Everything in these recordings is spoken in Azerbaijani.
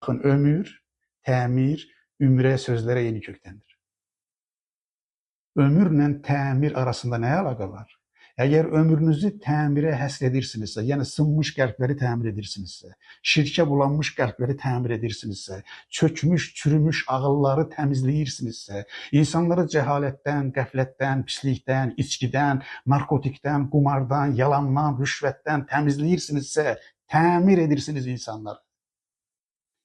Bakın ömür, təmir, ümrə sözlərə yeni kökdəndir. Ömürlə təmir arasında nə əlaqə var? Əgər ömrünüzü təmirə həsr edirsinizsə, yəni sınmış qəlbləri təmir edirsinizsə, şirkə bulanmış qəlbləri təmir edirsinizsə, çökmüş, çürümüş ağılları təmizləyirsinizsə, insanları cəhalətdən, qəflətdən, pislikdən, içkidən, narkotikdən, qumardan, yalandan, rüşvətdən təmizləyirsinizsə, təmir edirsiniz insanları.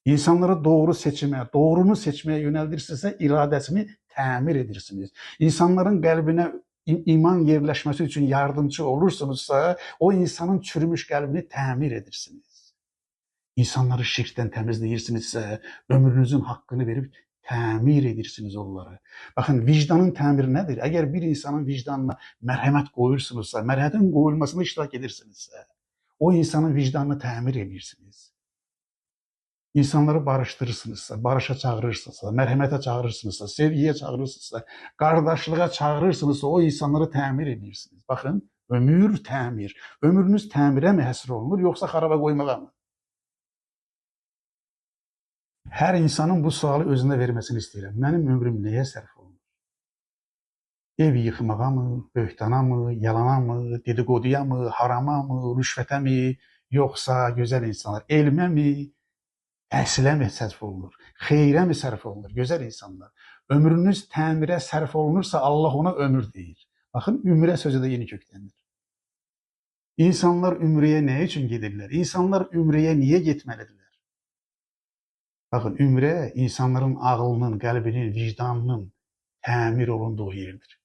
İnsanları doğru seçmeye, doğrunu seçmeye yöneldirsinizsə, iradəsini təmir edirsiniz. İnsanların qəlbinə iman yerləşməsi üçün yardımcı olursunuzsa, o insanın çürümüş qəlbini təmir edirsiniz. İnsanları şirkdən təmizləyirsinizsə, ömrünüzün haqqını verib təmir edirsiniz onları. Baxın, vicdanın təmiri nədir? Əgər bir insanın vicdanına mərhəmət qoyursunuzsa, mərhəmətin qoyulmasına iştirak edirsinizsə, o insanın vicdanını təmir edirsiniz. İnsanları barışdırırsınızsa, barışa çağırırsınızsa, mərhəmətə çağırırsınızsa, sevgiyə çağırırsınızsa, qardaşlığa çağırırsınızsa, o insanları təmir edirsiniz. Baxın, ömür təmir. Ömrünüz təmirə mi həsr olunur, yoxsa xaraba qoymağa mı? Hər insanın bu sualı özünə verməsini istəyirəm. Mənim ömrüm nəyə sərf olunur? Ev yıxmağa mı, böhtana mı, yalana mı, dedikoduya mı, harama mı, rüşvətə mi, yoxsa gözəl insanlar, elmə mi, təhsilə mi sərf olunur? Xeyrə mi sərf olunur? Gözəl insanlar. Ömrünüz təmirə sərf olunursa Allah ona ömür deyir. Baxın, ümrə sözü də yeni kökdəndir. İnsanlar ümrəyə nə üçün gedirlər? İnsanlar ümrəyə niyə getməlidirlər? Baxın, ümrə insanların ağlının, qəlbinin, vicdanının təmir olunduğu yerdir.